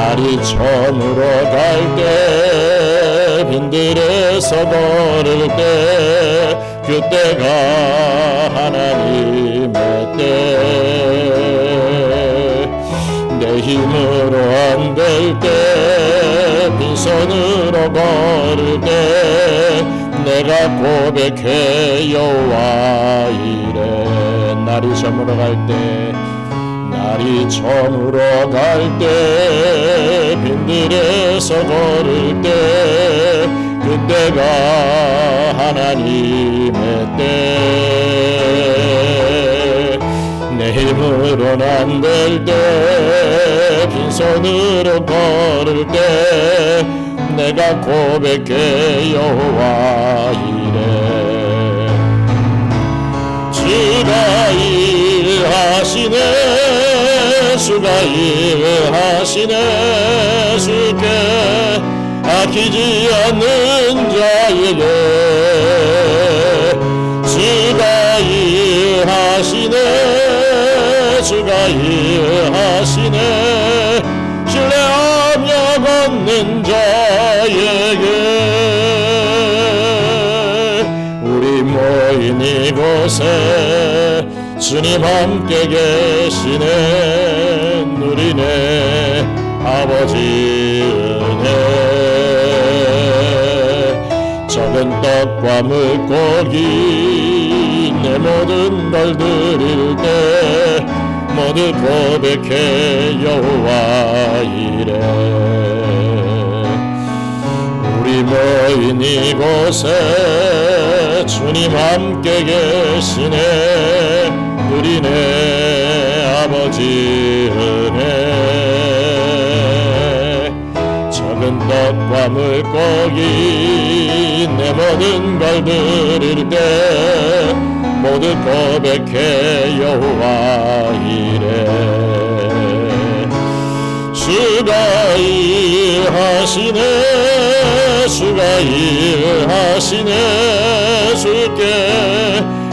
날이 저물어 갈 때 빈들에서 걸을 때 그때가 하나님의 때 내 힘으로 안 될 때 빈손으로 걸을 때 내가 고백해 여호와 이래 날이 저물어 갈 때 날이 저물어 갈 때 빈들에서 걸을 때 그때가 하나님의 때 내 힘으로는 안 될 때 빈손으로 걸을 때 내가 고백해 여호와 이래 주가 일하시네 주가 일하시네 주께 아끼지 않는 자에게 주가 일하시네 주가 일하시네 신뢰하며 걷는 자에게 우리 모인 이곳에 주님 함께 계시네 누리네 아버지 은혜 적은 떡과 물고기 내 모든 걸 드릴 때 모두 고백해 여호와 이래 우리 모인 이곳에 주님 함께 계시네 누리네 아버지 은혜 적은 떡과 물고기 내 모든 걸 드릴 때 모두 고백해 여호와 이래 주가 일하시네 주가 일하시네 주께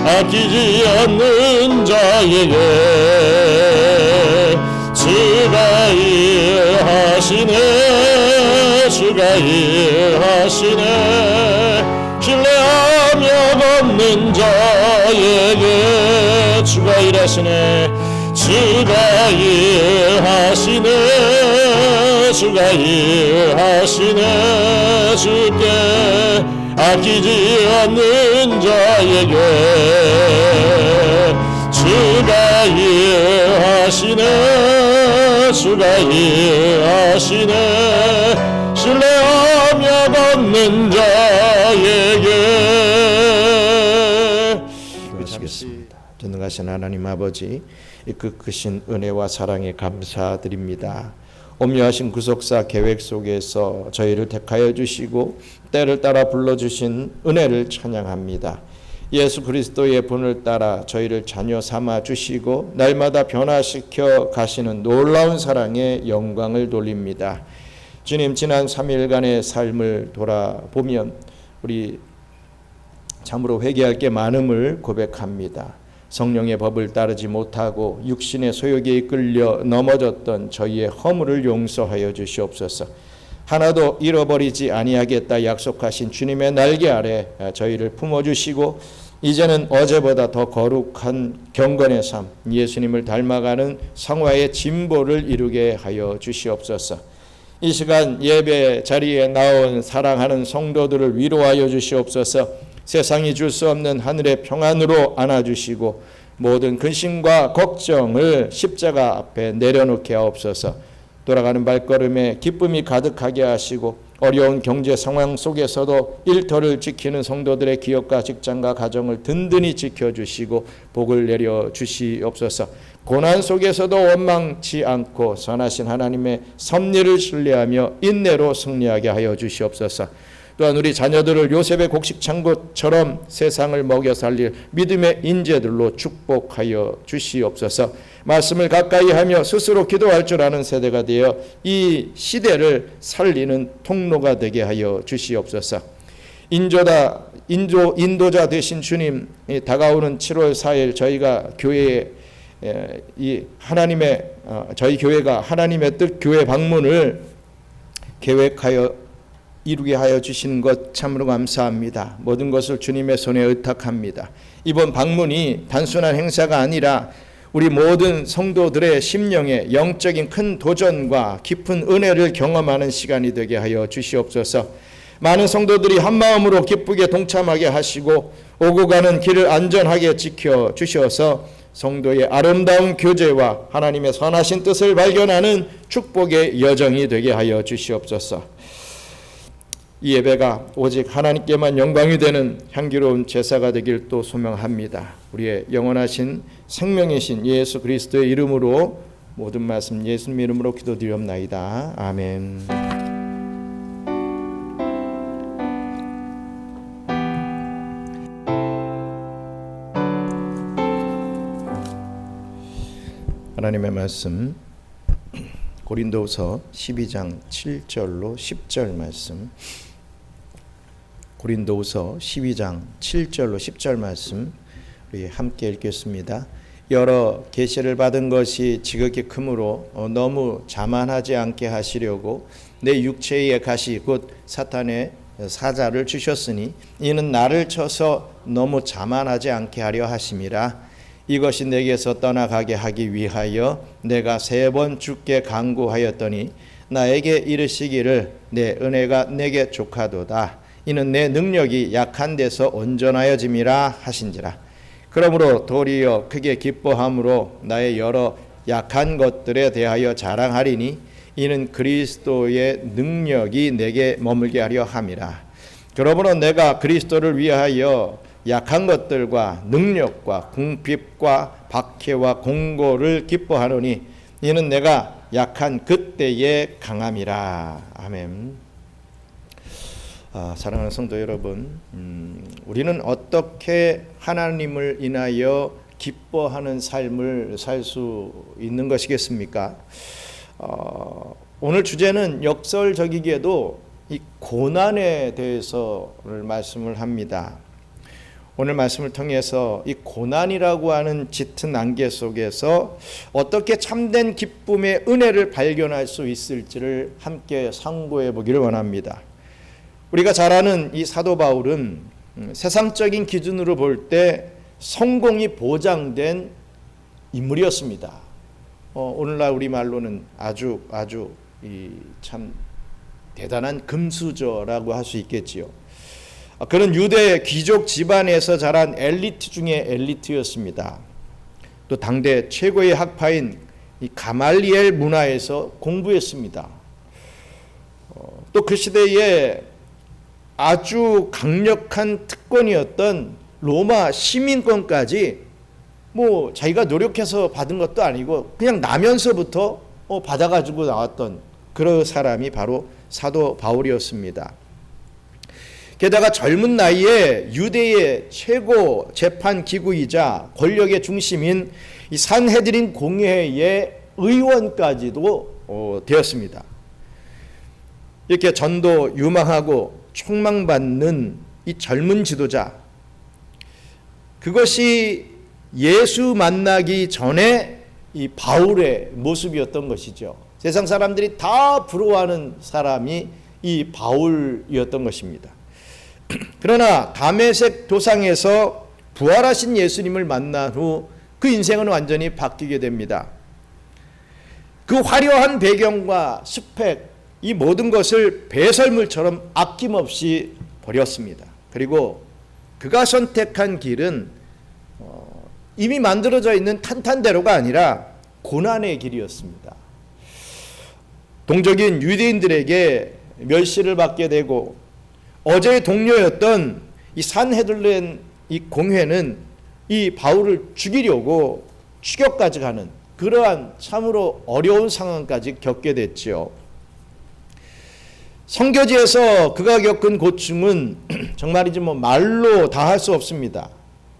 아끼지 않는 자에게 주가 일하시네 주가 일하시네 신뢰하며 걷는 자에게 주가 일하시네 주가 일하시네 주가 일하시네 주께 아끼지 않는 자에게 주가 일하시네 주가 일하시네 신뢰하며 걷는 자에게 기도하시겠습니다. 전능하신 하나님 아버지 이 크신 은혜와 사랑에 감사드립니다. 엄묘하신 구속사 계획 속에서 저희를 택하여 주시고 때를 따라 불러주신 은혜를 찬양합니다. 예수 그리스도의 분을 따라 저희를 자녀 삼아 주시고 날마다 변화시켜 가시는 놀라운 사랑에 영광을 돌립니다. 주님 지난 3일간의 삶을 돌아보면 우리 참으로 회개할 게 많음을 고백합니다. 성령의 법을 따르지 못하고 육신의 소욕에 이끌려 넘어졌던 저희의 허물을 용서하여 주시옵소서. 하나도 잃어버리지 아니하겠다 약속하신 주님의 날개 아래 저희를 품어주시고 이제는 어제보다 더 거룩한 경건의 삶, 예수님을 닮아가는 성화의 진보를 이루게 하여 주시옵소서. 이 시간 예배 자리에 나온 사랑하는 성도들을 위로하여 주시옵소서. 세상이 줄 수 없는 하늘의 평안으로 안아주시고 모든 근심과 걱정을 십자가 앞에 내려놓게 하옵소서. 돌아가는 발걸음에 기쁨이 가득하게 하시고 어려운 경제 상황 속에서도 일터를 지키는 성도들의 기업과 직장과 가정을 든든히 지켜주시고 복을 내려주시옵소서. 고난 속에서도 원망치 않고 선하신 하나님의 섭리를 신뢰하며 인내로 승리하게 하여 주시옵소서. 또한 우리 자녀들을 요셉의 곡식창고처럼 세상을 먹여 살릴 믿음의 인재들로 축복하여 주시옵소서. 말씀을 가까이 하며 스스로 기도할 줄 아는 세대가 되어 이 시대를 살리는 통로가 되게 하여 주시옵소서. 인도자 되신 주님, 다가오는 7월 4일 저희가 교회에 이 하나님의 저희 교회가 하나님의 뜻 교회 방문을 계획하여 이루게 하여 주시는 것 참으로 감사합니다. 모든 것을 주님의 손에 의탁합니다. 이번 방문이 단순한 행사가 아니라 우리 모든 성도들의 심령에 영적인 큰 도전과 깊은 은혜를 경험하는 시간이 되게 하여 주시옵소서. 많은 성도들이 한마음으로 기쁘게 동참하게 하시고 오고 가는 길을 안전하게 지켜 주셔서 성도의 아름다운 교제와 하나님의 선하신 뜻을 발견하는 축복의 여정이 되게 하여 주시옵소서. 이 예배가 오직 하나님께만 영광이 되는 향기로운 제사가 되길 또 소명합니다. 우리의 영원하신 생명이신 예수 그리스도의 이름으로 모든 말씀 예수님 이름으로 기도드리옵나이다. 아멘. 하나님의 말씀 고린도후서 12장 7절로 10절 말씀, 고린도후서 12장 7절로 10절 말씀 우리 함께 읽겠습니다. 여러 계시를 받은 것이 지극히 크므로 너무 자만하지 않게 하시려고 내 육체의 가시 곧 사탄의 사자를 주셨으니 이는 나를 쳐서 너무 자만하지 않게 하려 하심이라. 이것이 내게서 떠나가게 하기 위하여 내가 3번 주께 간구하였더니 나에게 이르시기를 내 은혜가 내게 족하도다. 이는 내 능력이 약한 데서 온전하여짐이라 하신지라. 그러므로 도리어 크게 기뻐함으로 나의 여러 약한 것들에 대하여 자랑하리니 이는 그리스도의 능력이 내게 머물게 하려 함이라. 그러므로 내가 그리스도를 위하여 약한 것들과 능력과 궁핍과 박해와 공고를 기뻐하노니 이는 내가 약한 그때의 강함이라. 아멘. 사랑하는 성도 여러분, 우리는 어떻게 하나님을 인하여 기뻐하는 삶을 살 수 있는 것이겠습니까? 오늘 주제는 역설적이게도 이 고난에 대해서를 말씀을 합니다. 오늘 말씀을 통해서 이 고난이라고 하는 짙은 안개 속에서 어떻게 참된 기쁨의 은혜를 발견할 수 있을지를 함께 상고해 보기를 원합니다. 우리가 잘 아는 이 사도 바울은 세상적인 기준으로 볼 때 성공이 보장된 인물이었습니다. 오늘날 우리말로는 아주 참 대단한 금수저라고 할 수 있겠지요. 그는 유대 귀족 집안에서 자란 엘리트 중에 엘리트였습니다. 또 당대 최고의 학파인 이 가말리엘 문화에서 공부했습니다. 또 그 시대에 아주 강력한 특권이었던 로마 시민권까지 자기가 노력해서 받은 것도 아니고 그냥 나면서부터 받아가지고 나왔던 그런 사람이 바로 사도 바울이었습니다. 게다가 젊은 나이에 유대의 최고 재판 기구이자 권력의 중심인 이 산헤드린 공회의 의원까지도 되었습니다. 이렇게 전도 유망하고 촉망받는 이 젊은 지도자, 그것이 예수 만나기 전에 이 바울의 모습이었던 것이죠. 세상 사람들이 다 부러워하는 사람이 이 바울이었던 것입니다. 그러나 다메섹 도상에서 부활하신 예수님을 만난 후 그 인생은 완전히 바뀌게 됩니다. 그 화려한 배경과 스펙, 이 모든 것을 배설물처럼 아낌없이 버렸습니다. 그리고 그가 선택한 길은 이미 만들어져 있는 탄탄대로가 아니라 고난의 길이었습니다. 동족인 유대인들에게 멸시를 받게 되고 어제의 동료였던 이 산헤들렌 이 공회는 이 바울을 죽이려고 추격까지 가는 그러한 참으로 어려운 상황까지 겪게 됐죠. 선교지에서 그가 겪은 고충은 정말이지 말로 다 할 수 없습니다.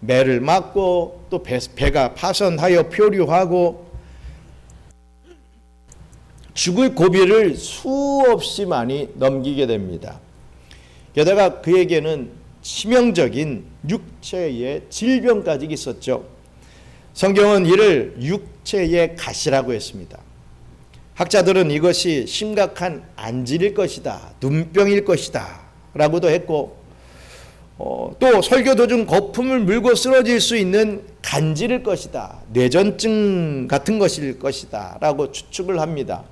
매를 맞고 또 배가 파손하여 표류하고 죽을 고비를 수없이 많이 넘기게 됩니다. 게다가 그에게는 치명적인 육체의 질병까지 있었죠. 성경은 이를 육체의 가시라고 했습니다. 학자들은 이것이 심각한 안질일 것이다, 눈병일 것이다 라고도 했고, 또 설교 도중 거품을 물고 쓰러질 수 있는 간질일 것이다, 뇌전증 같은 것일 것이다 라고 추측을 합니다.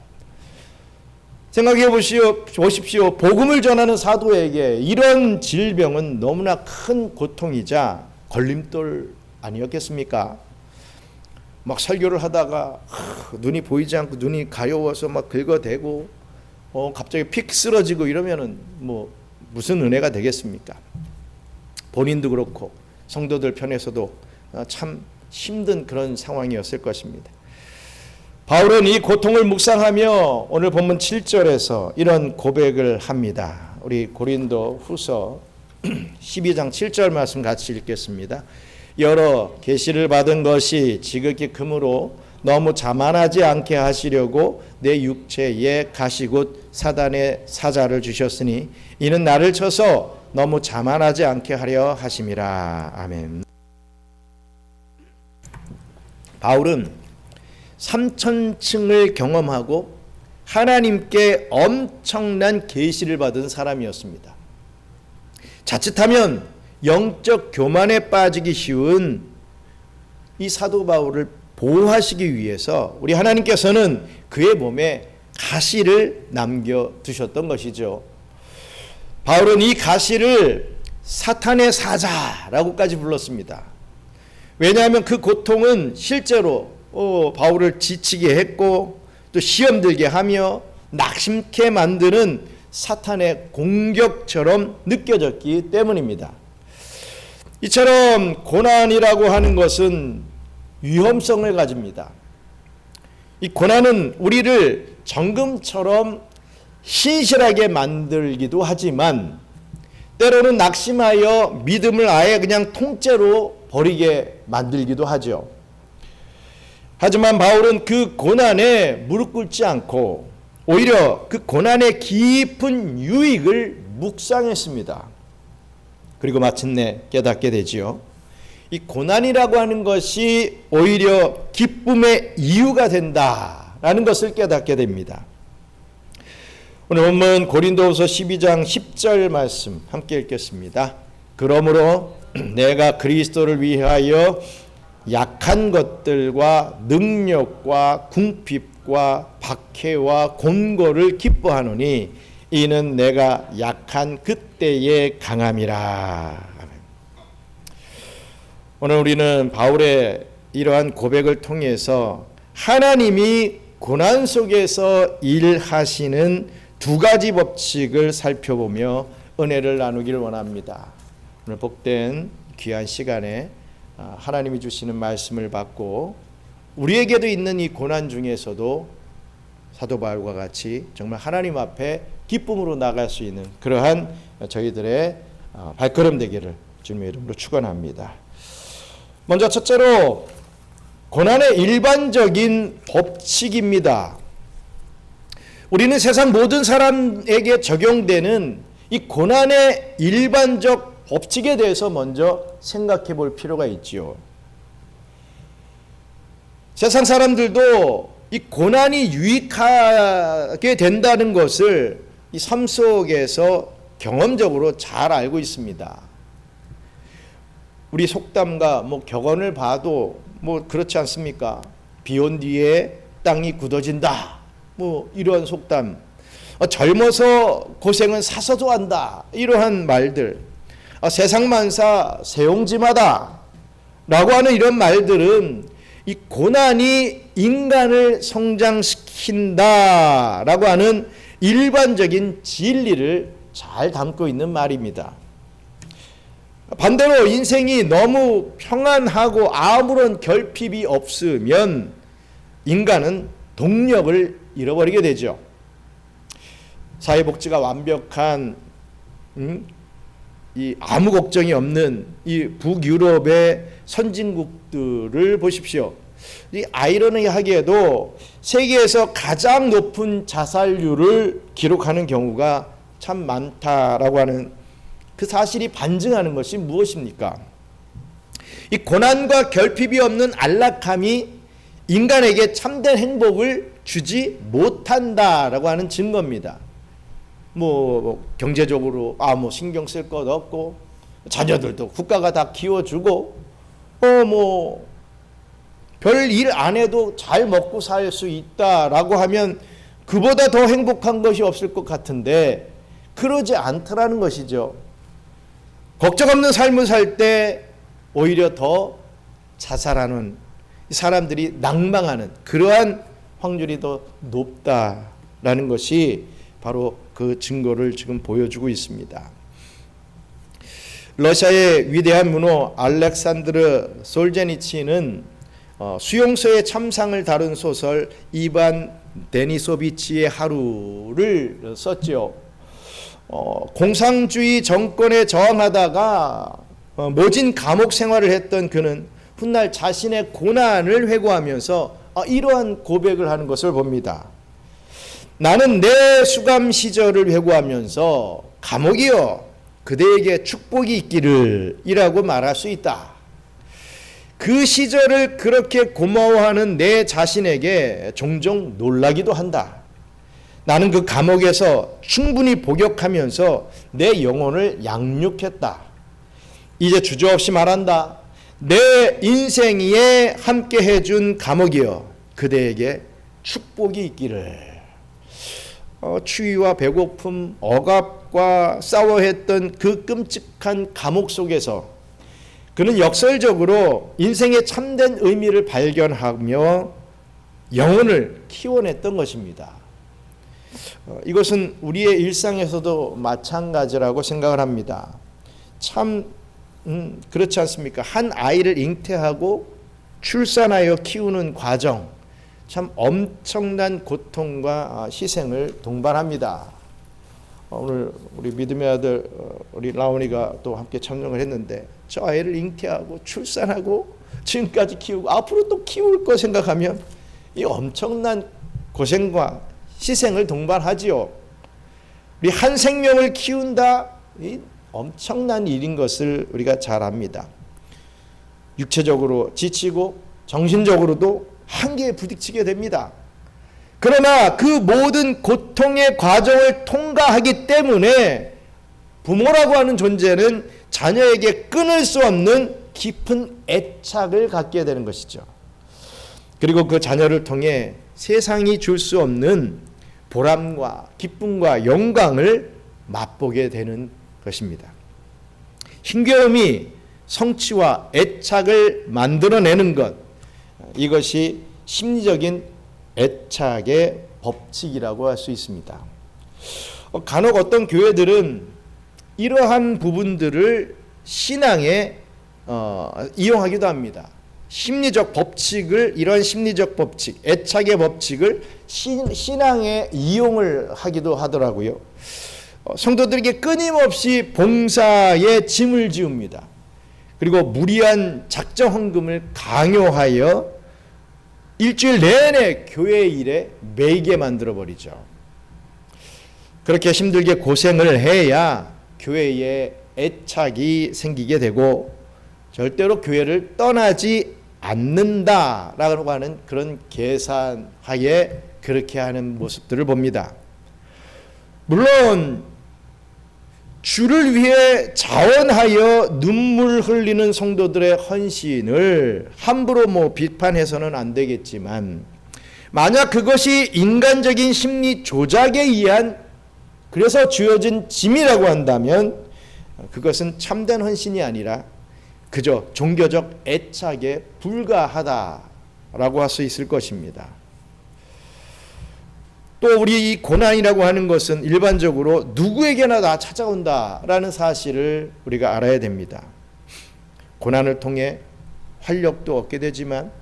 생각해 보십시오. 복음을 전하는 사도에게 이런 질병은 너무나 큰 고통이자 걸림돌 아니었겠습니까? 막 설교를 하다가 눈이 보이지 않고 눈이 가려워서 막 긁어대고 갑자기 픽 쓰러지고 이러면은 뭐 무슨 은혜가 되겠습니까? 본인도 그렇고 성도들 편에서도 참 힘든 그런 상황이었을 것입니다. 바울은 이 고통을 묵상하며 오늘 본문 7절에서 이런 고백을 합니다. 우리 고린도 후서 12장 7절 말씀 같이 읽겠습니다. 여러 계시를 받은 것이 지극히 금으로 너무 자만하지 않게 하시려고 내 육체에 가시 곧 사단의 사자를 주셨으니 이는 나를 쳐서 너무 자만하지 않게 하려 하심이라. 아멘. 바울은 3000층을 경험하고 하나님께 엄청난 계시를 받은 사람이었습니다. 자칫하면 영적 교만에 빠지기 쉬운 이 사도 바울을 보호하시기 위해서 우리 하나님께서는 그의 몸에 가시를 남겨두셨던 것이죠. 바울은 이 가시를 사탄의 사자라고까지 불렀습니다. 왜냐하면 그 고통은 실제로 바울을 지치게 했고 또 시험 들게 하며 낙심케 만드는 사탄의 공격처럼 느껴졌기 때문입니다. 이처럼 고난이라고 하는 것은 위험성을 가집니다. 이 고난은 우리를 정금처럼 신실하게 만들기도 하지만 때로는 낙심하여 믿음을 아예 그냥 통째로 버리게 만들기도 하죠. 하지만 바울은 그 고난에 무릎 꿇지 않고 오히려 그 고난의 깊은 유익을 묵상했습니다. 그리고 마침내 깨닫게 되지요. 이 고난이라고 하는 것이 오히려 기쁨의 이유가 된다라는 것을 깨닫게 됩니다. 오늘 본문 고린도후서 12장 10절 말씀 함께 읽겠습니다. 그러므로 내가 그리스도를 위하여 약한 것들과 능력과 궁핍과 박해와 곤고를 기뻐하노니 이는 내가 약한 그때의 강함이라. 오늘 우리는 바울의 이러한 고백을 통해서 하나님이 고난 속에서 일하시는 두 가지 법칙을 살펴보며 은혜를 나누기를 원합니다. 오늘 복된 귀한 시간에 하나님이 주시는 말씀을 받고 우리에게도 있는 이 고난 중에서도 사도 바울과 같이 정말 하나님 앞에 기쁨으로 나갈 수 있는 그러한 저희들의 발걸음 되기를 주님의 이름으로 축원합니다. 먼저 첫째로 고난의 일반적인 법칙입니다. 우리는 세상 모든 사람에게 적용되는 이 고난의 일반적 법칙에 대해서 먼저 생각해 볼 필요가 있지요. 세상 사람들도 이 고난이 유익하게 된다는 것을 이 삶 속에서 경험적으로 잘 알고 있습니다. 우리 속담과 격언을 봐도 그렇지 않습니까? 비 온 뒤에 땅이 굳어진다. 이러한 속담. 젊어서 고생은 사서도 한다. 이러한 말들. 세상 만사 세옹지마다 라고 하는 이런 말들은 이 고난이 인간을 성장시킨다 라고 하는 일반적인 진리를 잘 담고 있는 말입니다. 반대로 인생이 너무 평안하고 아무런 결핍이 없으면 인간은 동력을 잃어버리게 되죠. 사회복지가 완벽한 이 아무 걱정이 없는 이 북유럽의 선진국들을 보십시오. 이 아이러니하게도 세계에서 가장 높은 자살률을 기록하는 경우가 참 많다라고 하는 그 사실이 반증하는 것이 무엇입니까? 이 고난과 결핍이 없는 안락함이 인간에게 참된 행복을 주지 못한다라고 하는 증거입니다. 뭐 경제적으로 뭐 신경 쓸 것 없고 자녀들도 국가가 다 키워주고 뭐 별 일 안 해도 잘 먹고 살 수 있다라고 하면 그보다 더 행복한 것이 없을 것 같은데 그러지 않더라는 것이죠. 걱정 없는 삶을 살 때 오히려 더 자살하는 사람들이 낭망하는 그러한 확률이 더 높다라는 것이 바로 그 증거를 지금 보여주고 있습니다. 러시아의 위대한 문호 알렉산드르 솔제니치는 수용소의 참상을 다룬 소설 이반 데니소비치의 하루를 썼죠. 공산주의 정권에 저항하다가 모진 감옥 생활을 했던 그는 훗날 자신의 고난을 회고하면서 이러한 고백을 하는 것을 봅니다. 나는 내 수감 시절을 회고하면서 감옥이여 그대에게 축복이 있기를 이라고 말할 수 있다. 그 시절을 그렇게 고마워하는 내 자신에게 종종 놀라기도 한다. 나는 그 감옥에서 충분히 복역하면서 내 영혼을 양육했다. 이제 주저없이 말한다. 내 인생에 함께 해준 감옥이여 그대에게 축복이 있기를. 추위와 배고픔, 억압과 싸워했던 그 끔찍한 감옥 속에서 그는 역설적으로 인생의 참된 의미를 발견하며 영혼을 키워냈던 것입니다. 이것은 우리의 일상에서도 마찬가지라고 생각을 합니다. 참 그렇지 않습니까? 한 아이를 잉태하고 출산하여 키우는 과정 참 엄청난 고통과 희생을 동반합니다. 오늘 우리 믿음의 아들 우리 라온이가 또 함께 참정을 했는데 저 아이를 잉태하고 출산하고 지금까지 키우고 앞으로 또 키울 거 생각하면 이 엄청난 고생과 희생을 동반하지요. 우리 한 생명을 키운다 이 엄청난 일인 것을 우리가 잘 압니다. 육체적으로 지치고 정신적으로도 한계에 부딪히게 됩니다. 그러나 그 모든 고통의 과정을 통과하기 때문에 부모라고 하는 존재는 자녀에게 끊을 수 없는 깊은 애착을 갖게 되는 것이죠. 그리고 그 자녀를 통해 세상이 줄 수 없는 보람과 기쁨과 영광을 맛보게 되는 것입니다. 힘겨움이 성취와 애착을 만들어내는 것, 이것이 심리적인 애착의 법칙이라고 할 수 있습니다. 간혹 어떤 교회들은 이러한 부분들을 신앙에 이용하기도 합니다. 심리적 법칙을 이런 심리적 법칙, 애착의 법칙을 신앙에 이용을 하기도 하더라고요. 성도들에게 끊임없이 봉사에 짐을 지웁니다. 그리고 무리한 작정 헌금을 강요하여 일주일 내내 교회 일에 매이게 만들어버리죠. 그렇게 힘들게 고생을 해야 교회에 애착이 생기게 되고 절대로 교회를 떠나지 않는다라고 하는 그런 계산하에 그렇게 하는 모습들을 봅니다. 물론 주를 위해 자원하여 눈물 흘리는 성도들의 헌신을 함부로 비판해서는 안 되겠지만 만약 그것이 인간적인 심리 조작에 의한 그래서 주어진 짐이라고 한다면 그것은 참된 헌신이 아니라 그저 종교적 애착에 불과하다라고 할 수 있을 것입니다. 또 우리 이 고난이라고 하는 것은 일반적으로 누구에게나 다 찾아온다라는 사실을 우리가 알아야 됩니다. 고난을 통해 활력도 얻게 되지만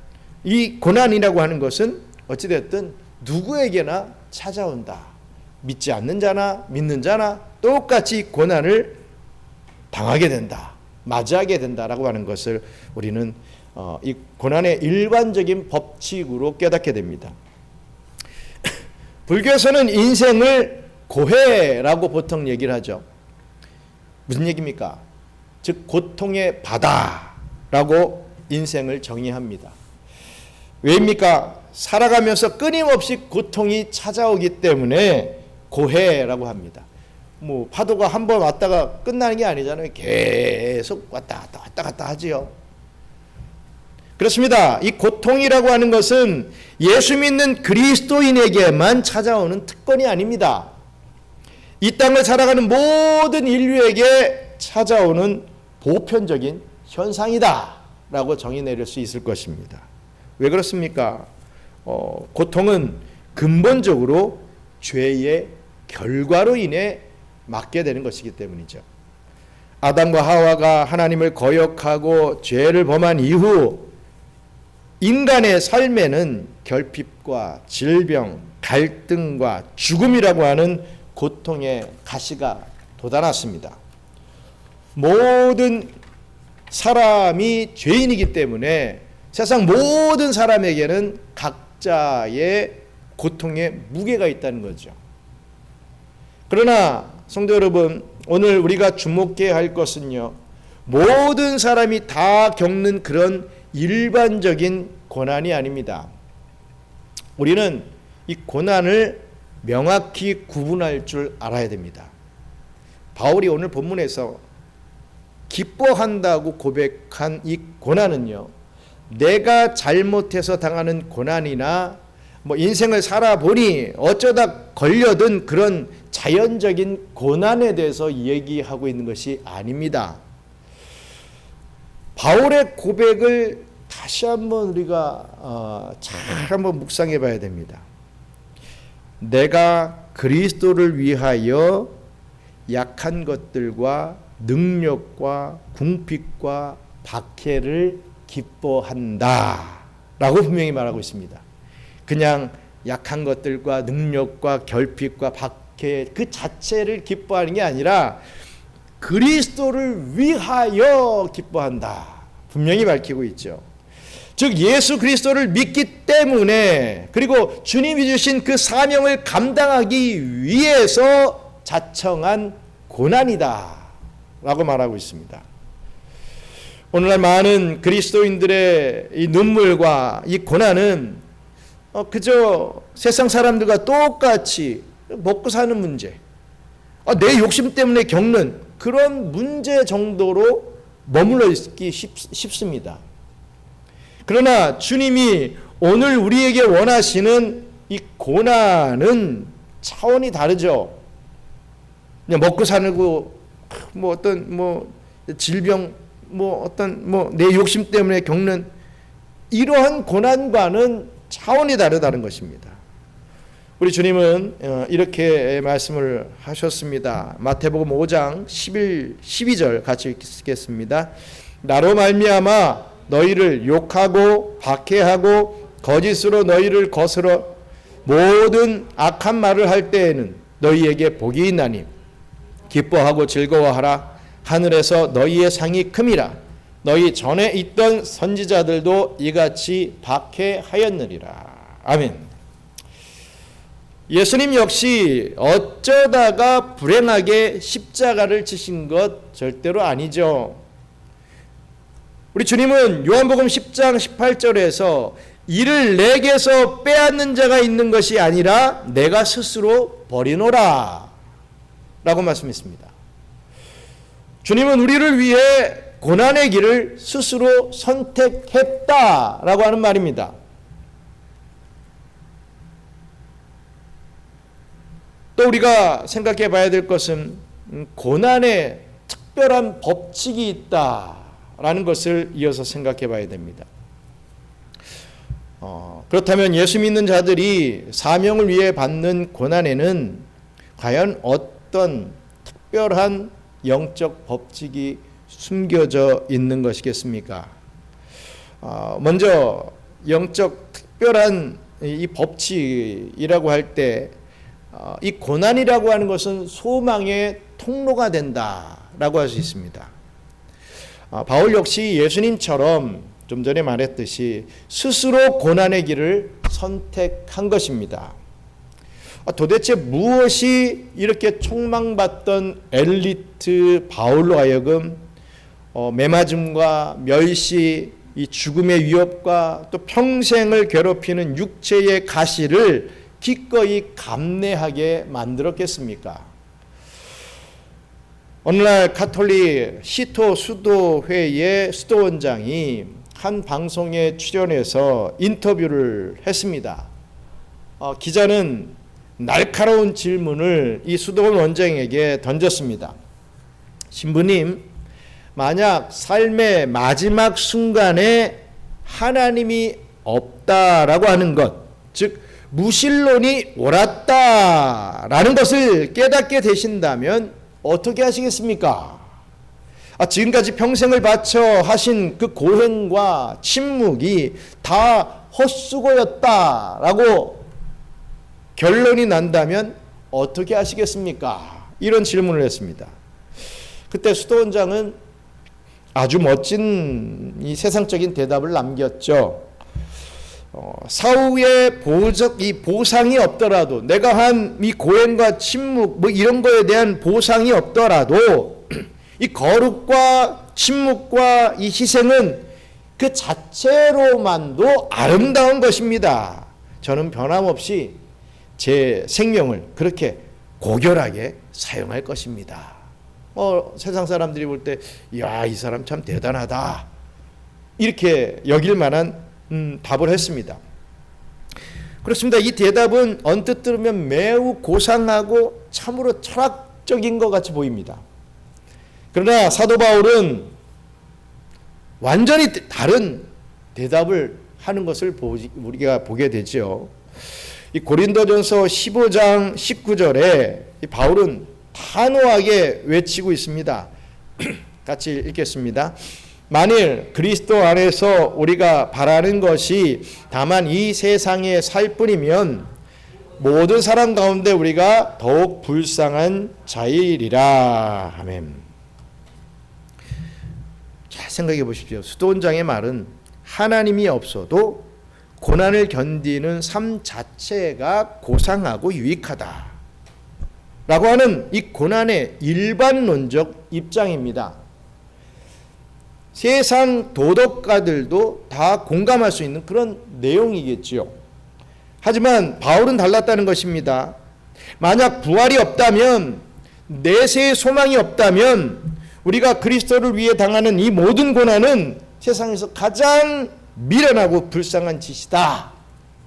이 고난이라고 하는 것은 어찌됐든 누구에게나 찾아온다. 믿지 않는 자나 믿는 자나 똑같이 고난을 당하게 된다. 맞이하게 된다라고 하는 것을 우리는 이 고난의 일반적인 법칙으로 깨닫게 됩니다. 불교에서는 인생을 고해라고 보통 얘기를 하죠. 무슨 얘기입니까? 즉 고통의 바다라고 라고 인생을 정의합니다. 왜입니까? 살아가면서 끊임없이 고통이 찾아오기 때문에 고해라고 합니다. 뭐 파도가 한 번 왔다가 끝나는 게 아니잖아요. 계속 왔다 갔다 하지요. 그렇습니다. 이 고통이라고 하는 것은 예수 믿는 그리스도인에게만 찾아오는 특권이 아닙니다. 이 땅을 살아가는 모든 인류에게 찾아오는 보편적인 현상이다 라고 정의 내릴 수 있을 것입니다. 왜 그렇습니까? 고통은 근본적으로 죄의 결과로 인해 맞게 되는 것이기 때문이죠. 아담과 하와가 하나님을 거역하고 죄를 범한 이후 인간의 삶에는 결핍과 질병, 갈등과 죽음이라고 하는 고통의 가시가 돋아났습니다. 모든 사람이 죄인이기 때문에 세상 모든 사람에게는 각자의 고통의 무게가 있다는 거죠. 그러나 성도 여러분, 오늘 우리가 주목해야 할 것은요, 모든 사람이 다 겪는 그런 일반적인 고난이 아닙니다. 우리는 이 고난을 명확히 구분할 줄 알아야 됩니다. 바울이 오늘 본문에서 기뻐한다고 고백한 이 고난은요, 내가 잘못해서 당하는 고난이나 뭐 인생을 살아보니 어쩌다 걸려든 그런 자연적인 고난에 대해서 얘기하고 있는 것이 아닙니다. 바울의 고백을 다시 한번 우리가 잘 한번 묵상해 봐야 됩니다. 내가 그리스도를 위하여 약한 것들과 능력과 궁핍과 박해를 기뻐한다 라고 분명히 말하고 있습니다. 그냥 약한 것들과 능력과 결핍과 박해 그 자체를 기뻐하는 게 아니라 그리스도를 위하여 기뻐한다 분명히 밝히고 있죠. 즉 예수 그리스도를 믿기 때문에, 그리고 주님이 주신 그 사명을 감당하기 위해서 자청한 고난이다 라고 말하고 있습니다. 오늘날 많은 그리스도인들의 이 눈물과 이 고난은 그저 세상 사람들과 똑같이 먹고 사는 문제, 내 욕심 때문에 겪는 그런 문제 정도로 머물러 있기 쉽습니다. 그러나 주님이 오늘 우리에게 원하시는 이 고난은 차원이 다르죠. 그냥 먹고 사는 거, 뭐 어떤 뭐 질병, 뭐 어떤 뭐 내 욕심 때문에 겪는 이러한 고난과는 차원이 다르다는 것입니다. 우리 주님은 이렇게 말씀을 하셨습니다. 마태복음 5장 12절 같이 읽겠습니다. 나로 말미암아 너희를 욕하고 박해하고 거짓으로 너희를 거스러 모든 악한 말을 할 때에는 너희에게 복이 있나니 기뻐하고 즐거워하라. 하늘에서 너희의 상이 큼이라. 너희 전에 있던 선지자들도 이같이 박해하였느니라. 아멘. 예수님 역시 어쩌다가 불행하게 십자가를 지신 것 절대로 아니죠. 우리 주님은 요한복음 10장 18절에서 이를 내게서 빼앗는 자가 있는 것이 아니라 내가 스스로 버리노라 라고 말씀했습니다. 주님은 우리를 위해 고난의 길을 스스로 선택했다라고 하는 말입니다. 또 우리가 생각해 봐야 될 것은 고난에 특별한 법칙이 있다라는 것을 이어서 생각해 봐야 됩니다. 그렇다면 예수 믿는 자들이 사명을 위해 받는 고난에는 과연 어떤 특별한 영적 법칙이 숨겨져 있는 것이겠습니까? 먼저 영적 특별한 이 법칙이라고 할 때 이 고난이라고 하는 것은 소망의 통로가 된다라고 할 수 있습니다. 바울 역시 예수님처럼 좀 전에 말했듯이 스스로 고난의 길을 선택한 것입니다. 도대체 무엇이 이렇게 촉망받던 엘리트 바울로 하여금 매맞음과 멸시, 이 죽음의 위협과 또 평생을 괴롭히는 육체의 가시를 기꺼이 감내하게 만들었겠습니까? 어느 날 가톨릭 시토 수도회의 수도원장이 한 방송에 출연해서 인터뷰를 했습니다. 기자는 날카로운 질문을 이 수도원 원장에게 던졌습니다. 신부님, 만약 삶의 마지막 순간에 하나님이 없다라고 하는 것, 즉 무신론이 옳았다라는 것을 깨닫게 되신다면 어떻게 하시겠습니까? 지금까지 평생을 바쳐 하신 그 고행과 침묵이 다 헛수고였다라고 결론이 난다면 어떻게 하시겠습니까? 이런 질문을 했습니다. 그때 수도원장은 아주 멋진 이 세상적인 대답을 남겼죠. 사후에 보상이 없더라도, 내가 한 이 고행과 침묵 뭐 이런 거에 대한 보상이 없더라도 이 거룩과 침묵과 이 희생은 그 자체로만도 아름다운 것입니다. 저는 변함없이 제 생명을 그렇게 고결하게 사용할 것입니다. 세상 사람들이 볼 때, 야, 이 사람 참 대단하다, 이렇게 여길 만한 답을 했습니다. 그렇습니다. 이 대답은 언뜻 들으면 매우 고상하고 참으로 철학적인 것 같이 보입니다. 그러나 사도 바울은 완전히 다른 대답을 하는 것을 우리가 보게 되죠. 이 고린도전서 15장 19절에 바울은 단호하게 외치고 있습니다. 같이 읽겠습니다. 만일 그리스도 안에서 우리가 바라는 것이 다만 이 세상에 살 뿐이면 모든 사람 가운데 우리가 더욱 불쌍한 자이리라. 아멘. 자, 생각해 보십시오. 수도원장의 말은 하나님이 없어도 고난을 견디는 삶 자체가 고상하고 유익하다 라고 하는 이 고난의 일반론적 입장입니다. 세상 도덕가들도 다 공감할 수 있는 그런 내용이겠지요. 하지만 바울은 달랐다는 것입니다. 만약 부활이 없다면, 내세의 소망이 없다면 우리가 그리스도를 위해 당하는 이 모든 고난은 세상에서 가장 미련하고 불쌍한 짓이다,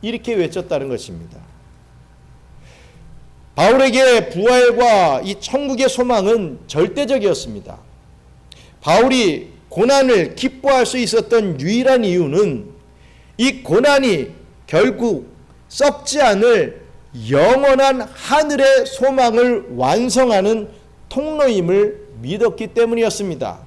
이렇게 외쳤다는 것입니다. 바울에게 부활과 이 천국의 소망은 절대적이었습니다. 바울이 고난을 기뻐할 수 있었던 유일한 이유는 이 고난이 결국 썩지 않을 영원한 하늘의 소망을 완성하는 통로임을 믿었기 때문이었습니다.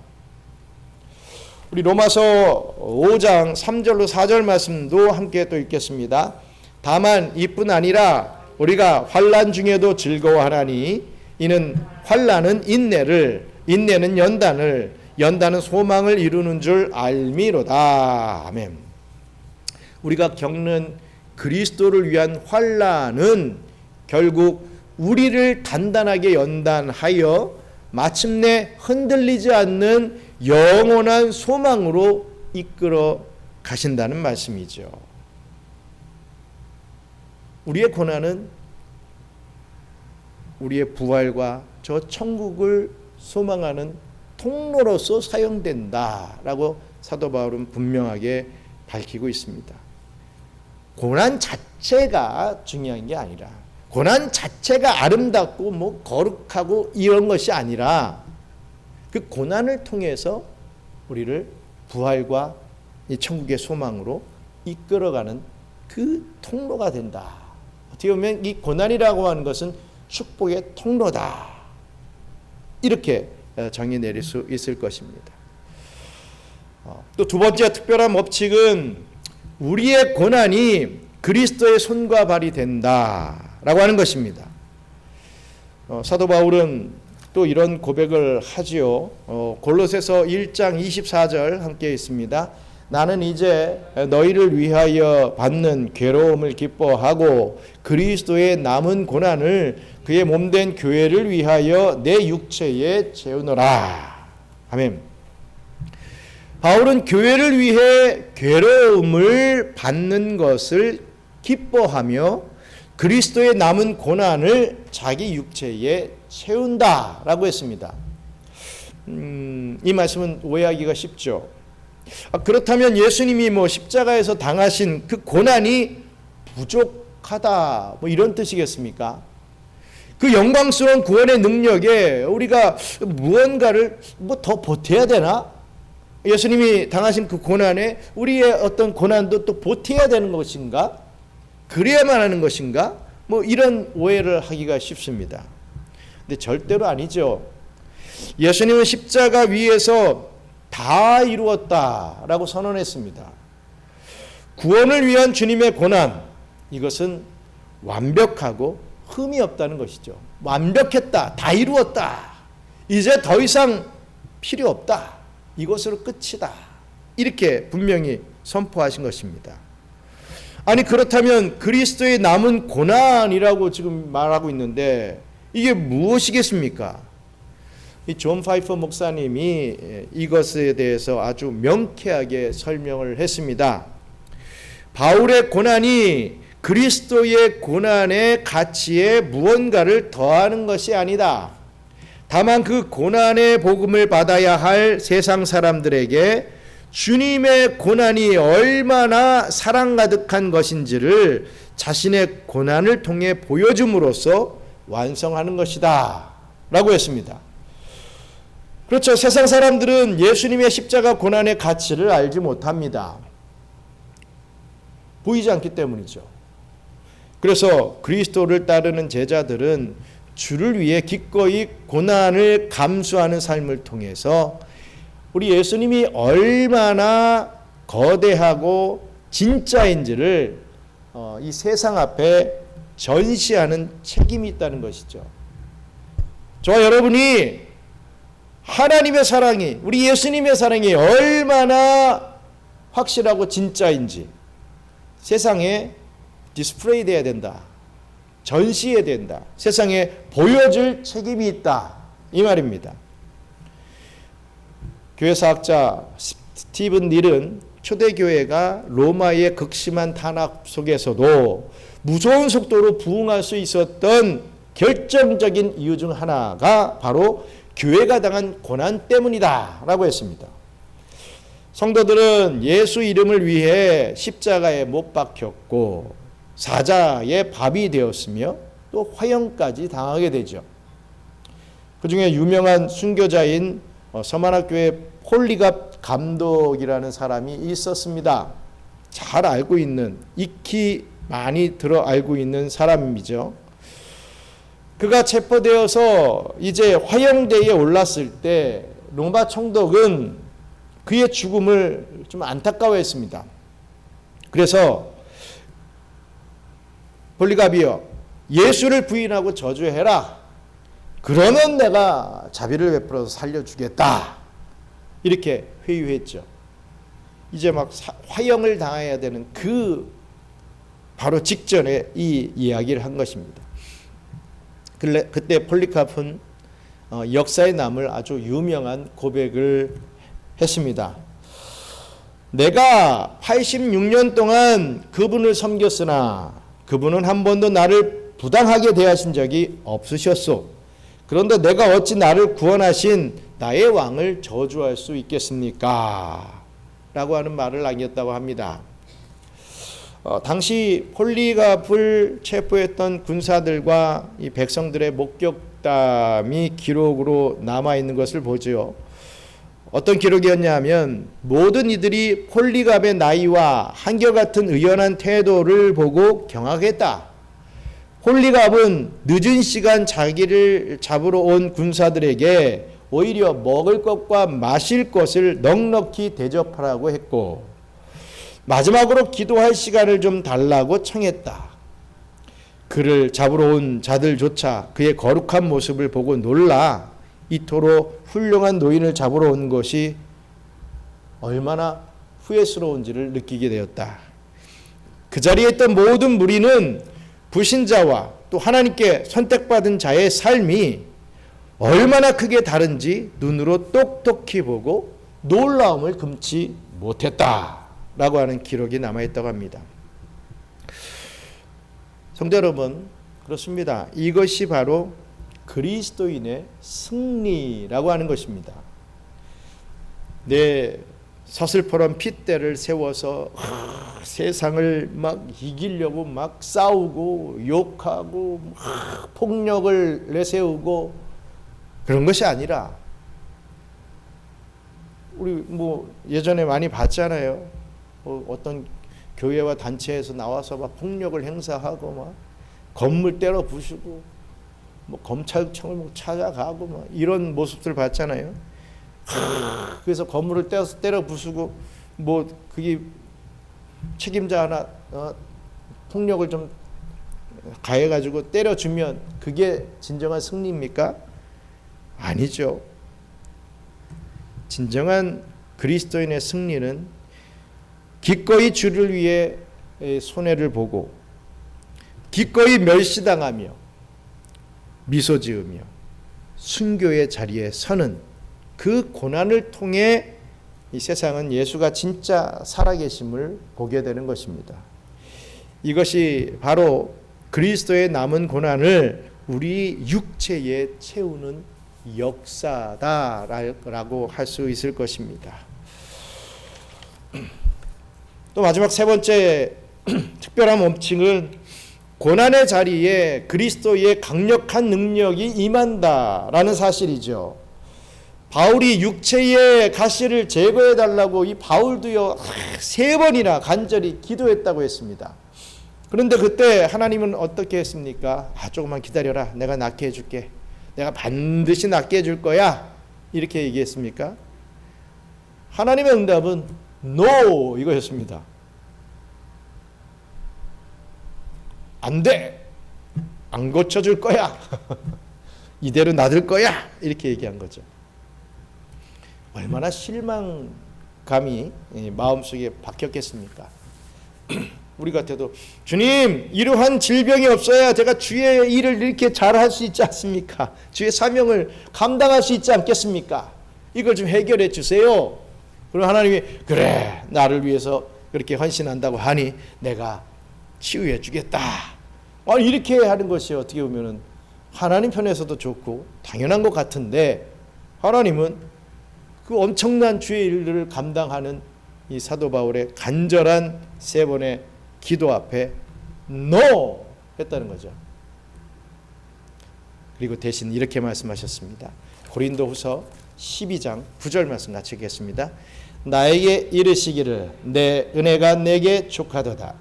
우리 로마서 5장 3절로 4절 말씀도 함께 또 읽겠습니다. 다만 이뿐 아니라 우리가 환난 중에도 즐거워하나니 이는 환난은 인내를, 인내는 연단을, 연단은 소망을 이루는 줄 알미로다. 아멘. 우리가 겪는 그리스도를 위한 환난은 결국 우리를 단단하게 연단하여 마침내 흔들리지 않는 영원한 소망으로 이끌어 가신다는 말씀이죠. 우리의 고난은 우리의 부활과 저 천국을 소망하는 통로로서 사용된다라고 사도 바울은 분명하게 밝히고 있습니다. 고난 자체가 중요한 게 아니라, 고난 자체가 아름답고 뭐 거룩하고 이런 것이 아니라 그 고난을 통해서 우리를 부활과 이 천국의 소망으로 이끌어가는 그 통로가 된다. 어떻게 보면 이 고난이라고 하는 것은 축복의 통로다, 이렇게 정의 내릴 수 있을 것입니다. 또 두 번째 특별한 법칙은 우리의 고난이 그리스도의 손과 발이 된다라고 하는 것입니다. 사도 바울은 또 이런 고백을 하지요. 골로새서 1장 24절 함께 있습니다. 나는 이제 너희를 위하여 받는 괴로움을 기뻐하고 그리스도의 남은 고난을 그의 몸된 교회를 위하여 내 육체에 채우노라. 아멘. 바울은 교회를 위해 괴로움을 받는 것을 기뻐하며 그리스도의 남은 고난을 자기 육체에 채운다라고 했습니다. 이 말씀은 오해하기가 쉽죠. 그렇다면 예수님이 십자가에서 당하신 그 고난이 부족하다 이런 뜻이겠습니까? 그 영광스러운 구원의 능력에 우리가 무언가를 더 보태야 되나? 예수님이 당하신 그 고난에 우리의 어떤 고난도 또 보태야 되는 것인가? 그래야만 하는 것인가? 이런 오해를 하기가 쉽습니다. 근데 절대로 아니죠. 예수님은 십자가 위에서 다 이루었다라고 선언했습니다. 구원을 위한 주님의 고난, 이것은 완벽하고 흠이 없다는 것이죠. 완벽했다, 다 이루었다, 이제 더 이상 필요 없다, 이것으로 끝이다, 이렇게 분명히 선포하신 것입니다. 아니 그렇다면 그리스도의 남은 고난이라고 지금 말하고 있는데 이게 무엇이겠습니까? 이 존 파이퍼 목사님이 이것에 대해서 아주 명쾌하게 설명을 했습니다. 바울의 고난이 그리스도의 고난의 가치에 무언가를 더하는 것이 아니다. 다만 그 고난의 복음을 받아야 할 세상 사람들에게 주님의 고난이 얼마나 사랑 가득한 것인지를 자신의 고난을 통해 보여줌으로써 완성하는 것이다 라고 했습니다. 그렇죠. 세상 사람들은 예수님의 십자가 고난의 가치를 알지 못합니다. 보이지 않기 때문이죠. 그래서 그리스도를 따르는 제자들은 주를 위해 기꺼이 고난을 감수하는 삶을 통해서 우리 예수님이 얼마나 거대하고 진짜인지를 이 세상 앞에 전시하는 책임이 있다는 것이죠. 저와 여러분이 하나님의 사랑이, 우리 예수님의 사랑이 얼마나 확실하고 진짜인지 세상에 디스플레이 돼야 된다, 전시해야 된다, 세상에 보여줄 책임이 있다, 이 말입니다. 교회사학자 스티븐 닐은 초대교회가 로마의 극심한 탄압 속에서도 무서운 속도로 부흥할 수 있었던 결정적인 이유 중 하나가 바로 교회가 당한 고난 때문이다 라고 했습니다. 성도들은 예수 이름을 위해 십자가에 못 박혔고 사자의 밥이 되었으며 또 화형까지 당하게 되죠. 그 중에 유명한 순교자인 서만학교의 폴리갑 감독이라는 사람이 있었습니다. 잘 알고 있는, 익히 많이 들어 알고 있는 사람이죠. 그가 체포되어서 이제 화형대에 올랐을 때 로마 총독은 그의 죽음을 좀 안타까워했습니다. 그래서 폴리갑이여, 예수를 부인하고 저주해라. 그러면 내가 자비를 베풀어서 살려주겠다. 이렇게 회유했죠. 이제 막 화형을 당해야 되는 그 바로 직전에 이 이야기를 한 것입니다. 그때 폴리카프는 역사에 남을 아주 유명한 고백을 했습니다. 내가 86년 동안 그분을 섬겼으나 그분은 한 번도 나를 부당하게 대하신 적이 없으셨소. 그런데 내가 어찌 나를 구원하신 나의 왕을 저주할 수 있겠습니까? 라고 하는 말을 남겼다고 합니다. 당시 폴리갑을 체포했던 군사들과 이 백성들의 목격담이 기록으로 남아있는 것을 보죠. 어떤 기록이었냐면 모든 이들이 폴리갑의 나이와 한결같은 의연한 태도를 보고 경악했다. 폴리갑은 늦은 시간 자기를 잡으러 온 군사들에게 오히려 먹을 것과 마실 것을 넉넉히 대접하라고 했고 마지막으로 기도할 시간을 좀 달라고 청했다. 그를 잡으러 온 자들조차 그의 거룩한 모습을 보고 놀라 이토록 훌륭한 노인을 잡으러 온 것이 얼마나 후회스러운지를 느끼게 되었다. 그 자리에 있던 모든 무리는 불신자와 또 하나님께 선택받은 자의 삶이 얼마나 크게 다른지 눈으로 똑똑히 보고 놀라움을 금치 못했다라고 하는 기록이 남아있다고 합니다. 성도 여러분, 그렇습니다. 이것이 바로 그리스도인의 승리라고 하는 것입니다. 내 서슬퍼런 핏대를 세워서 세상을 막 이기려고 막 싸우고 욕하고 폭력을 내세우고 그런 것이 아니라, 우리 뭐 예전에 많이 봤잖아요. 어떤 교회와 단체에서 나와서 막 폭력을 행사하고 막 건물 때려 부수고 뭐 검찰청을 뭐 찾아가고 막 이런 모습들 봤잖아요. 그래서 건물을 때려 부수고 뭐 그게 책임자 하나 폭력을 좀 가해가지고 때려주면 그게 진정한 승리입니까? 아니죠. 진정한 그리스도인의 승리는 기꺼이 주를 위해 손해를 보고 기꺼이 멸시당하며 미소 지으며 순교의 자리에 서는 그 고난을 통해 이 세상은 예수가 진짜 살아계심을 보게 되는 것입니다. 이것이 바로 그리스도의 남은 고난을 우리 육체에 채우는 역사다라고 할 수 있을 것입니다. 또 마지막 세 번째 특별한 원칙은 고난의 자리에 그리스도의 강력한 능력이 임한다라는 사실이죠. 바울이 육체의 가시를 제거해 달라고 이 바울도요 3번이나 간절히 기도했다고 했습니다. 그런데 그때 하나님은 어떻게 했습니까? 조금만 기다려라, 내가 낫게 해줄게, 내가 반드시 낫게 해줄 거야, 이렇게 얘기했습니까? 하나님의 응답은 NO 이거였습니다. 안 돼, 안 고쳐줄 거야, 이대로 놔둘 거야, 이렇게 얘기한 거죠. 얼마나 실망감이 마음속에 박혔겠습니까? 우리 같아도 주님, 이러한 질병이 없어야 제가 주의 일을 이렇게 잘할 수 있지 않습니까? 주의 사명을 감당할 수 있지 않겠습니까? 이걸 좀 해결해 주세요. 그럼 하나님이 그래, 나를 위해서 그렇게 헌신한다고 하니 내가 치유해 주겠다, 이렇게 하는 것이 어떻게 보면 하나님 편에서도 좋고 당연한 것 같은데, 하나님은 그 엄청난 주의 일을 감당하는 이 사도 바울의 간절한 3번의 기도 앞에 NO 했다는 거죠. 그리고 대신 이렇게 말씀하셨습니다. 고린도후서 12장 9절 말씀 같이 읽겠습니다. 나에게 이르시기를 내 은혜가 내게 족하도다.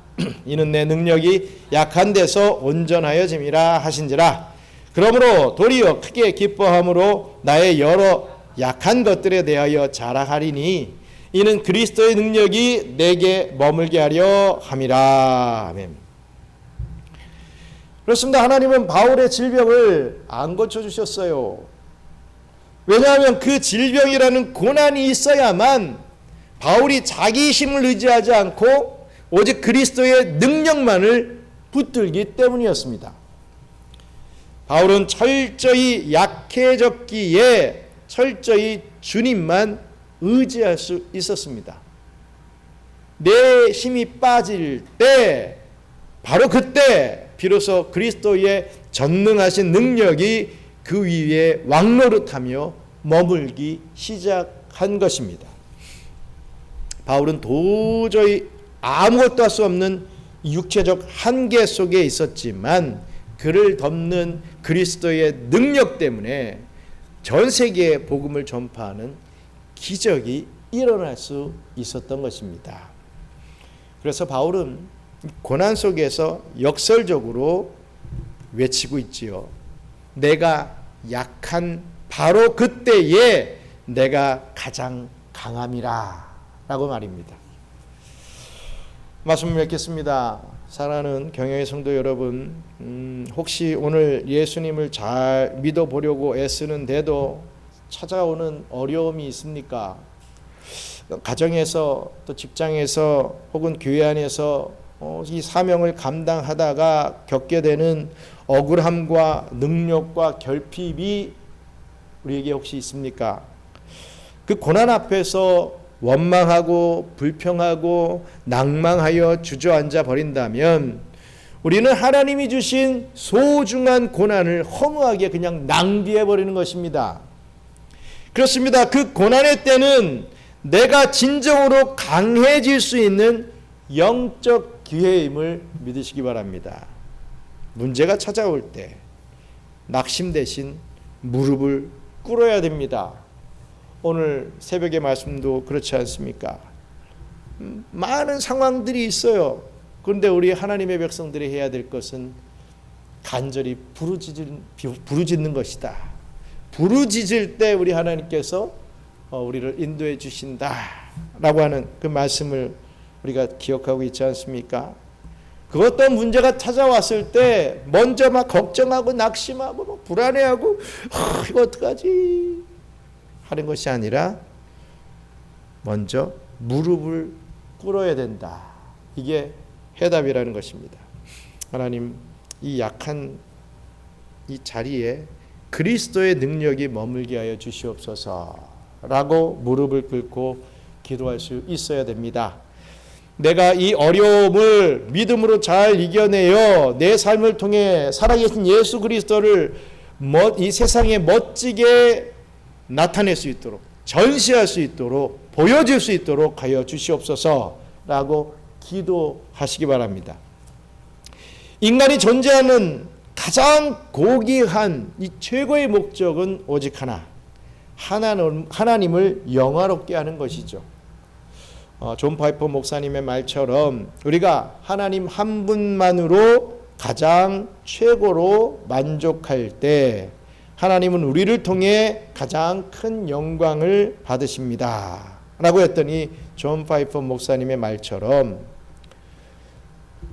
이는 내 능력이 약한 데서 온전하여짐이라 하신지라. 그러므로 도리어 크게 기뻐함으로 나의 여러 약한 것들에 대하여 자랑하리니 이는 그리스도의 능력이 내게 머물게 하려 함이라. 아멘. 그렇습니다. 하나님은 바울의 질병을 안 고쳐주셨어요. 왜냐하면 그 질병이라는 고난이 있어야만 바울이 자기 힘을 의지하지 않고 오직 그리스도의 능력만을 붙들기 때문이었습니다. 바울은 철저히 약해졌기에 철저히 주님만 의지할 수 있었습니다. 내 힘이 빠질 때, 바로 그때 비로소 그리스도의 전능하신 능력이 그 위에 왕노릇하며 머물기 시작한 것입니다. 바울은 도저히 아무것도 할 수 없는 육체적 한계 속에 있었지만 그를 덮는 그리스도의 능력 때문에 전 세계에 복음을 전파하는 기적이 일어날 수 있었던 것입니다. 그래서 바울은 고난 속에서 역설적으로 외치고 있지요. 내가 약한 바로 그때에 내가 가장 강함이라 라고 말입니다. 말씀을 맺겠습니다. 사랑하는 경영의 성도 여러분, 혹시 오늘 예수님을 잘 믿어보려고 애쓰는데도 찾아오는 어려움이 있습니까? 가정에서 또 직장에서 혹은 교회 안에서 이 사명을 감당하다가 겪게 되는 억울함과 능력과 결핍이 우리에게 혹시 있습니까? 그 고난 앞에서 원망하고 불평하고 낭망하여 주저앉아 버린다면 우리는 하나님이 주신 소중한 고난을 허무하게 그냥 낭비해 버리는 것입니다. 그렇습니다. 그 고난의 때는 내가 진정으로 강해질 수 있는 영적 기회임을 믿으시기 바랍니다. 문제가 찾아올 때 낙심 대신 무릎을 꿇어야 됩니다. 오늘 새벽의 말씀도 그렇지 않습니까? 많은 상황들이 있어요. 그런데 우리 하나님의 백성들이 해야 될 것은 간절히 부르짖는 것이다. 부르짖을 때 우리 하나님께서 우리를 인도해 주신다라고 하는 그 말씀을 우리가 기억하고 있지 않습니까? 그 어떤 문제가 찾아왔을 때 먼저 막 걱정하고 낙심하고 막 불안해하고 이거 어떡하지 하는 것이 아니라 먼저 무릎을 꿇어야 된다. 이게 해답이라는 것입니다. 하나님, 이 약한 이 자리에 그리스도의 능력이 머물게 하여 주시옵소서라고 무릎을 꿇고 기도할 수 있어야 됩니다. 내가 이 어려움을 믿음으로 잘 이겨내어 내 삶을 통해 살아계신 예수 그리스도를 이 세상에 멋지게 나타낼 수 있도록, 전시할 수 있도록, 보여줄 수 있도록 하여 주시옵소서라고 기도하시기 바랍니다. 인간이 존재하는 가장 고귀한 이 최고의 목적은 오직 하나, 하나님을 영화롭게 하는 것이죠. 존 파이퍼 목사님의 말처럼 우리가 하나님 한 분만으로 가장 최고로 만족할 때 하나님은 우리를 통해 가장 큰 영광을 받으십니다 라고 했더니 존 파이퍼 목사님의 말처럼,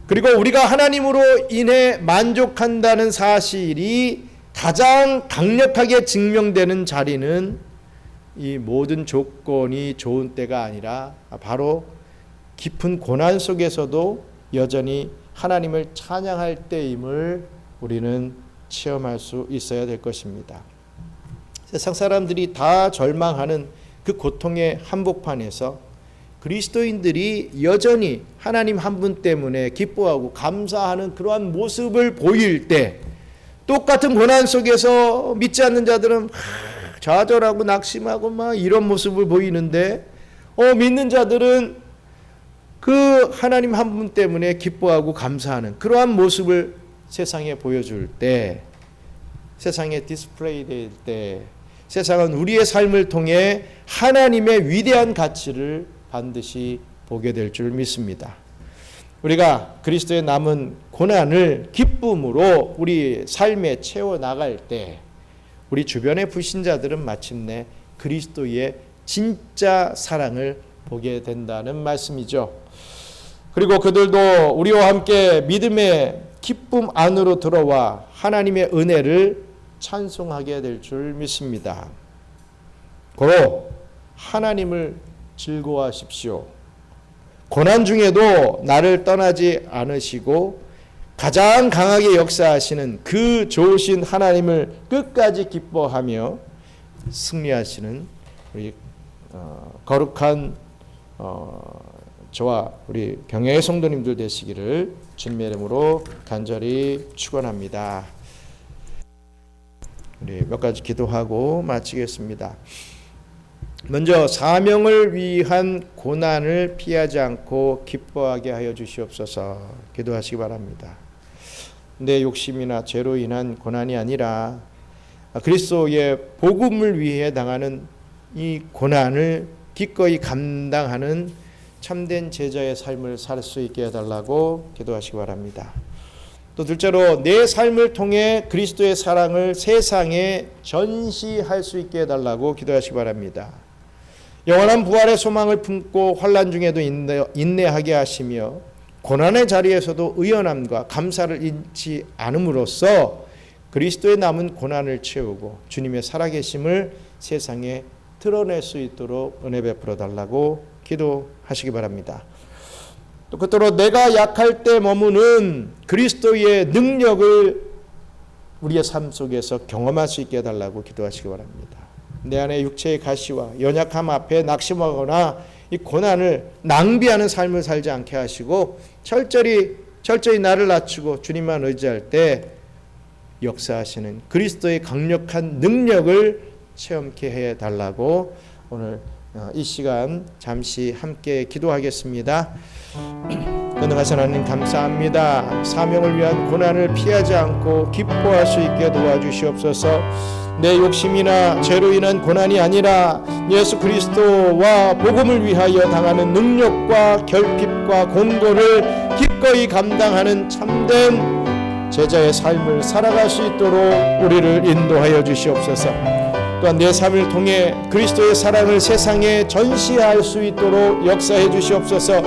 그리고 우리가 하나님으로 인해 만족한다는 사실이 가장 강력하게 증명되는 자리는 이 모든 조건이 좋은 때가 아니라 바로 깊은 고난 속에서도 여전히 하나님을 찬양할 때임을 우리는 체험할 수 있어야 될 것입니다. 세상 사람들이 다 절망하는 그 고통의 한복판에서 그리스도인들이 여전히 하나님 한 분 때문에 기뻐하고 감사하는 그러한 모습을 보일 때, 똑같은 고난 속에서 믿지 않는 자들은 좌절하고 낙심하고 막 이런 모습을 보이는데, 믿는 자들은 그 하나님 한 분 때문에 기뻐하고 감사하는 그러한 모습을 세상에 보여줄 때, 세상에 디스플레이 될 때, 세상은 우리의 삶을 통해 하나님의 위대한 가치를 반드시 보게 될 줄 믿습니다. 우리가 그리스도의 남은 고난을 기쁨으로 우리 삶에 채워나갈 때 우리 주변의 불신자들은 마침내 그리스도의 진짜 사랑을 보게 된다는 말씀이죠. 그리고 그들도 우리와 함께 믿음의 기쁨 안으로 들어와 하나님의 은혜를 찬송하게 될 줄 믿습니다. 고로 하나님을 즐거워하십시오. 고난 중에도 나를 떠나지 않으시고 가장 강하게 역사하시는 그 좋으신 하나님을 끝까지 기뻐하며 승리하시는 우리 거룩한 저와 우리 경외의 성도님들 되시기를 주님의 이름으로 간절히 축원합니다. 우리 몇 가지 기도하고 마치겠습니다. 먼저 사명을 위한 고난을 피하지 않고 기뻐하게 하여 주시옵소서 기도하시기 바랍니다. 내 욕심이나 죄로 인한 고난이 아니라 그리스도의 복음을 위해 당하는 이 고난을 기꺼이 감당하는 참된 제자의 삶을 살 수 있게 해달라고 기도하시기 바랍니다. 또 둘째로 내 삶을 통해 그리스도의 사랑을 세상에 전시할 수 있게 해달라고 기도하시기 바랍니다. 영원한 부활의 소망을 품고 환난 중에도 인내하게 하시며 고난의 자리에서도 의연함과 감사를 잃지 않음으로써 그리스도의 남은 고난을 채우고 주님의 살아계심을 세상에 드러낼 수 있도록 은혜 베풀어 달라고 기도하시기 바랍니다. 또 끝으로 내가 약할 때 머무는 그리스도의 능력을 우리의 삶 속에서 경험할 수 있게 해달라고 기도하시기 바랍니다. 내 안에 육체의 가시와 연약함 앞에 낙심하거나 이 고난을 낭비하는 삶을 살지 않게 하시고 철저히 나를 낮추고 주님만 의지할 때 역사하시는 그리스도의 강력한 능력을 체험케 해달라고 오늘 이 시간 잠시 함께 기도하겠습니다. 전능하신 하나님 감사합니다. 사명을 위한 고난을 피하지 않고 기뻐할 수 있게 도와주시옵소서. 내 욕심이나 죄로 인한 고난이 아니라 예수 그리스도와 복음을 위하여 당하는 능력과 결핍과 공고를 기꺼이 감당하는 참된 제자의 삶을 살아갈 수 있도록 우리를 인도하여 주시옵소서. 또한 내 삶을 통해 그리스도의 사랑을 세상에 전시할 수 있도록 역사해 주시옵소서.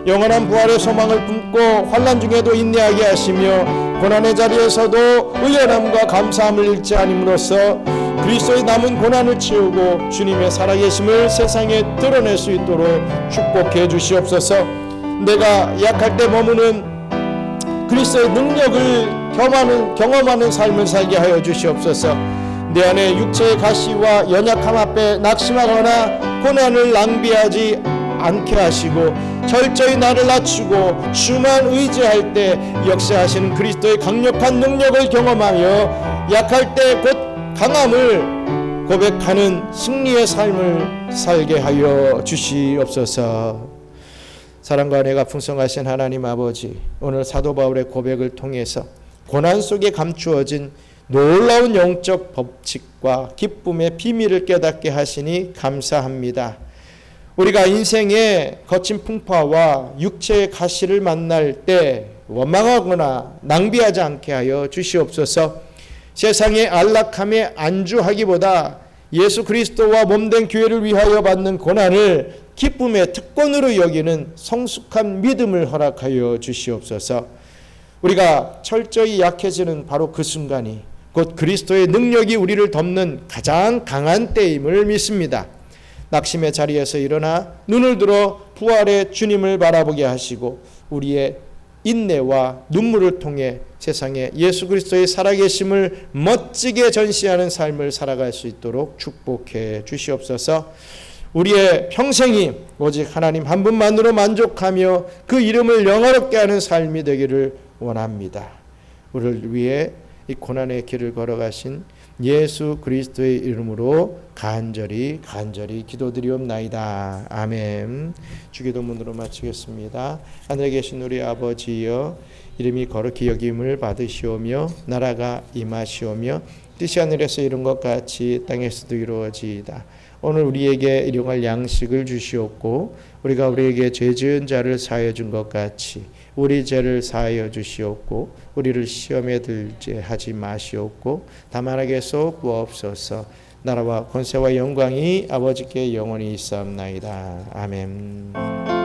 영원한 부활의 소망을 품고 환난 중에도 인내하게 하시며 고난의 자리에서도 의연함과 감사함을 잃지 않음으로써 그리스도의 남은 고난을 채우고 주님의 살아계심을 세상에 드러낼 수 있도록 축복해 주시옵소서. 내가 약할 때 머무는 그리스도의 능력을 경험하는 삶을 살게 하여 주시옵소서. 내 안에 육체의 가시와 연약함 앞에 낙심하거나 고난을 낭비하지 않게 하시고 철저히 나를 낮추고 주만 의지할 때 역사하시는 그리스도의 강력한 능력을 경험하여 약할 때 곧 강함을 고백하는 승리의 삶을 살게 하여 주시옵소서. 사랑과 은혜가 풍성하신 하나님 아버지, 오늘 사도 바울의 고백을 통해서 고난 속에 감추어진 놀라운 영적 법칙과 기쁨의 비밀을 깨닫게 하시니 감사합니다. 우리가 인생의 거친 풍파와 육체의 가시를 만날 때 원망하거나 낭비하지 않게 하여 주시옵소서. 세상의 안락함에 안주하기보다 예수 그리스도와 몸된 교회를 위하여 받는 고난을 기쁨의 특권으로 여기는 성숙한 믿음을 허락하여 주시옵소서. 우리가 철저히 약해지는 바로 그 순간이 곧 그리스도의 능력이 우리를 덮는 가장 강한 때임을 믿습니다. 낙심의 자리에서 일어나 눈을 들어 부활의 주님을 바라보게 하시고 우리의 인내와 눈물을 통해 세상에 예수 그리스도의 살아계심을 멋지게 전시하는 삶을 살아갈 수 있도록 축복해 주시옵소서. 우리의 평생이 오직 하나님 한 분만으로 만족하며 그 이름을 영화롭게 하는 삶이 되기를 원합니다. 우리를 위해 이 고난의 길을 걸어가신 예수 그리스도의 이름으로 간절히 기도드리옵나이다. 아멘. 주기도문으로 마치겠습니다. 하늘에 계신 우리 아버지여, 이름이 거룩히 여김을 받으시오며 나라가 임하시오며 뜻이 하늘에서 이룬 것 같이 땅에서도 이루어지이다. 오늘 우리에게 일용할 양식을 주시옵고 우리가 우리에게 죄 지은 자를 사하여 준 것 같이 우리 죄를 사하여 주시옵고 우리를 시험에 들게 하지 마시옵고 다만 악에서 구하옵소서. 나라와 권세와 영광이 아버지께 영원히 있사옵나이다. 아멘.